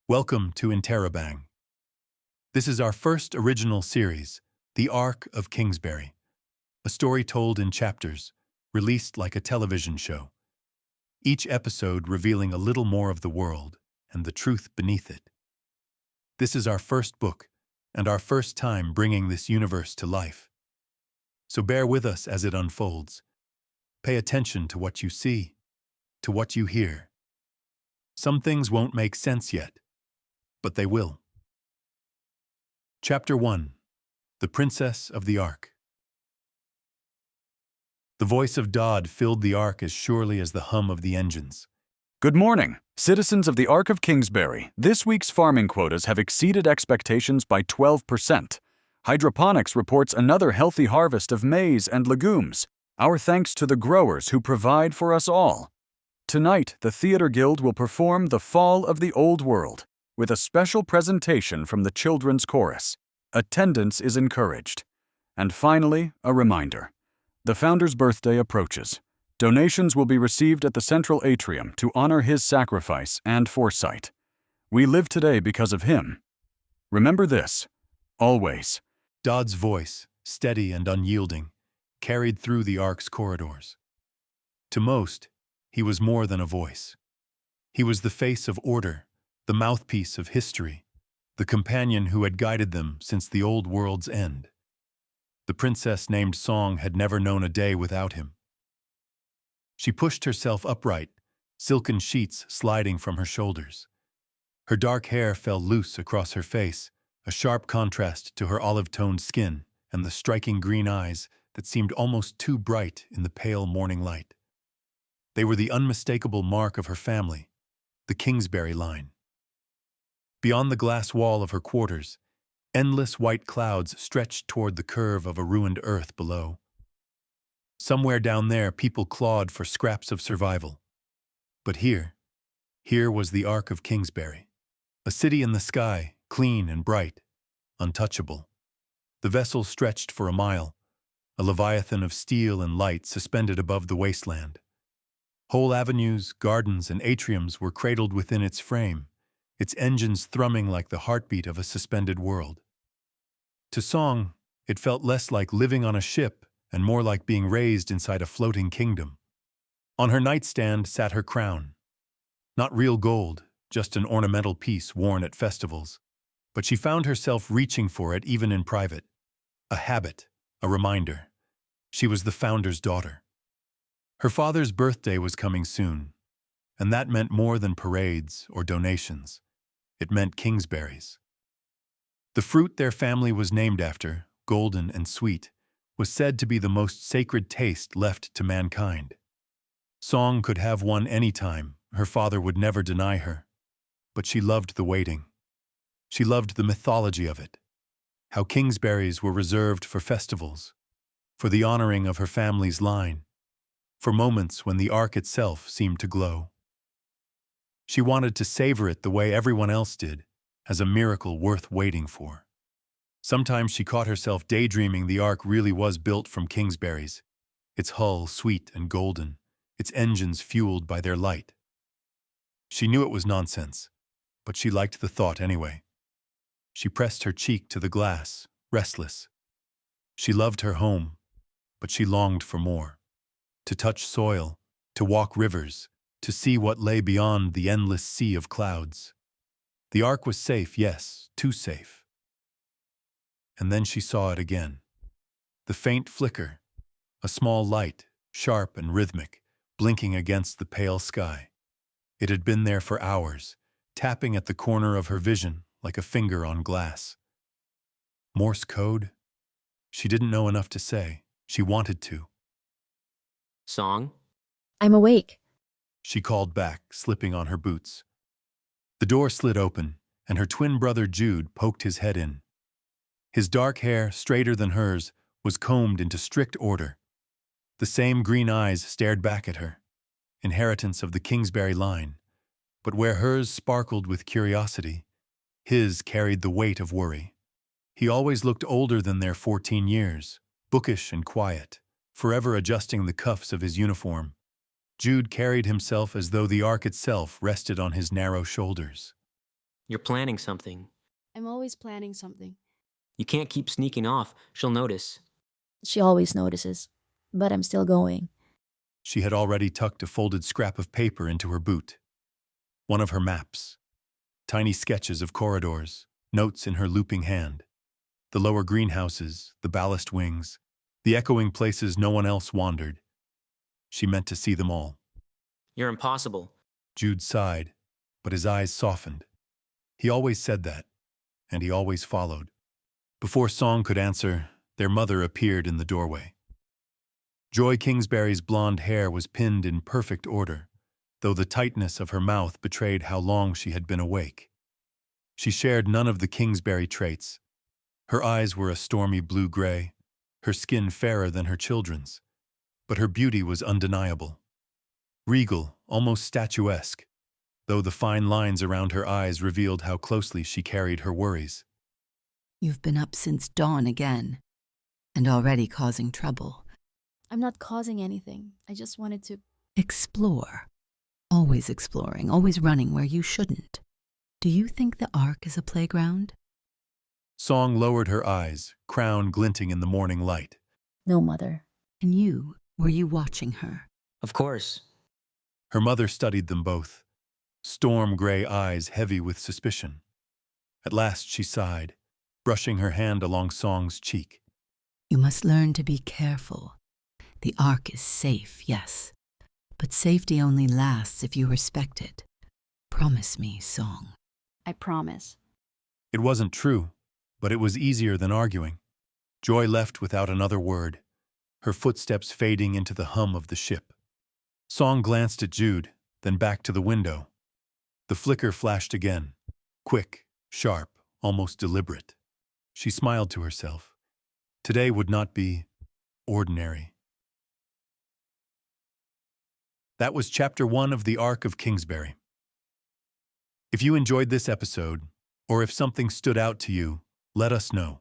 Welcome to Interrobang. This is our first original series, The Ark of Kingsberry, a story told in chapters, released like a television show. Each episode revealing a little more of the world and the truth beneath it. This is our first book and our first time bringing this universe to life. So bear with us as it unfolds. Pay attention to what you see, to what you hear. Some things won't make sense yet, but they will. Chapter 1. The Princess of the Ark. The voice of Dodd filled the Ark as surely as the hum of the engines. Good morning, citizens of the Ark of Kingsberry. This week's farming quotas have exceeded expectations by 12%. Hydroponics reports another healthy harvest of maize and legumes. Our thanks to the growers who provide for us all. Tonight, the Theater Guild will perform The Fall of the Old World, with a special presentation from the children's chorus. Attendance is encouraged. And finally, a reminder. The founder's birthday approaches. Donations will be received at the central atrium to honor his sacrifice and foresight. We live today because of him. Remember this, always. Dodd's voice, steady and unyielding, carried through the Ark's corridors. To most, he was more than a voice. He was the face of order, the mouthpiece of history, the companion who had guided them since the old world's end. The princess named Song had never known a day without him. She pushed herself upright, silken sheets sliding from her shoulders. Her dark hair fell loose across her face, a sharp contrast to her olive-toned skin and the striking green eyes that seemed almost too bright in the pale morning light. They were the unmistakable mark of her family, the Kingsberry line. Beyond the glass wall of her quarters, endless white clouds stretched toward the curve of a ruined earth below. Somewhere down there, people clawed for scraps of survival. But here was the Ark of Kingsberry, a city in the sky, clean and bright, untouchable. The vessel stretched for a mile, a leviathan of steel and light suspended above the wasteland. Whole avenues, gardens, and atriums were cradled within its frame, its engines thrumming like the heartbeat of a suspended world. To Song, it felt less like living on a ship and more like being raised inside a floating kingdom. On her nightstand sat her crown. Not real gold, just an ornamental piece worn at festivals. But she found herself reaching for it even in private. A habit, a reminder. She was the founder's daughter. Her father's birthday was coming soon, and that meant more than parades or donations. It meant Kingsberries. The fruit their family was named after, golden and sweet, was said to be the most sacred taste left to mankind. Song could have one any time, her father would never deny her. But she loved the waiting. She loved the mythology of it, how Kingsberries were reserved for festivals, for the honoring of her family's line, for moments when the Ark itself seemed to glow. She wanted to savor it the way everyone else did, as a miracle worth waiting for. Sometimes she caught herself daydreaming the Ark really was built from Kingsberries, its hull sweet and golden, its engines fueled by their light. She knew it was nonsense, but she liked the thought anyway. She pressed her cheek to the glass, restless. She loved her home, but she longed for more. To touch soil, to walk rivers, to see what lay beyond the endless sea of clouds. The Ark was safe, yes, too safe. And then she saw it again. The faint flicker, a small light, sharp and rhythmic, blinking against the pale sky. It had been there for hours, tapping at the corner of her vision like a finger on glass. Morse code? She didn't know enough to say. She wanted to. Song? I'm awake. She called back, slipping on her boots. The door slid open, and her twin brother Jude poked his head in. His dark hair, straighter than hers, was combed into strict order. The same green eyes stared back at her, inheritance of the Kingsberry line, but where hers sparkled with curiosity, his carried the weight of worry. He always looked older than their 14 years, bookish and quiet, forever adjusting the cuffs of his uniform. Jude carried himself as though the Ark itself rested on his narrow shoulders. You're planning something. I'm always planning something. You can't keep sneaking off. She'll notice. She always notices, but I'm still going. She had already tucked a folded scrap of paper into her boot. One of her maps. Tiny sketches of corridors, notes in her looping hand. The lower greenhouses, the ballast wings, the echoing places no one else wandered. She meant to see them all. You're impossible. Jude sighed, but his eyes softened. He always said that, and he always followed. Before Song could answer, their mother appeared in the doorway. Joy Kingsberry's blonde hair was pinned in perfect order, though the tightness of her mouth betrayed how long she had been awake. She shared none of the Kingsberry traits. Her eyes were a stormy blue-gray, her skin fairer than her children's, but her beauty was undeniable. Regal, almost statuesque, though the fine lines around her eyes revealed how closely she carried her worries. You've been up since dawn again, and already causing trouble. I'm not causing anything. I just wanted to... Explore. Always exploring, always running where you shouldn't. Do you think the Ark is a playground? Song lowered her eyes, crown glinting in the morning light. No, Mother. And you, were you watching her? Of course. Her mother studied them both, storm-gray eyes heavy with suspicion. At last she sighed, brushing her hand along Song's cheek. You must learn to be careful. The Ark is safe, yes, but safety only lasts if you respect it. Promise me, Song. I promise. It wasn't true, but it was easier than arguing. Joy left without another word, her footsteps fading into the hum of the ship. Song glanced at Jude, then back to the window. The flicker flashed again, quick, sharp, almost deliberate. She smiled to herself. Today would not be ordinary. That was Chapter 1 of the Ark of Kingsberry. If you enjoyed this episode, or if something stood out to you, let us know.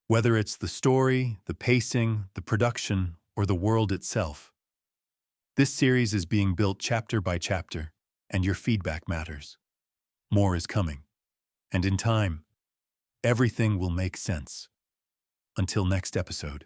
Whether it's the story, the pacing, the production, or the world itself. This series is being built chapter by chapter, and your feedback matters. More is coming. And in time, everything will make sense. Until next episode.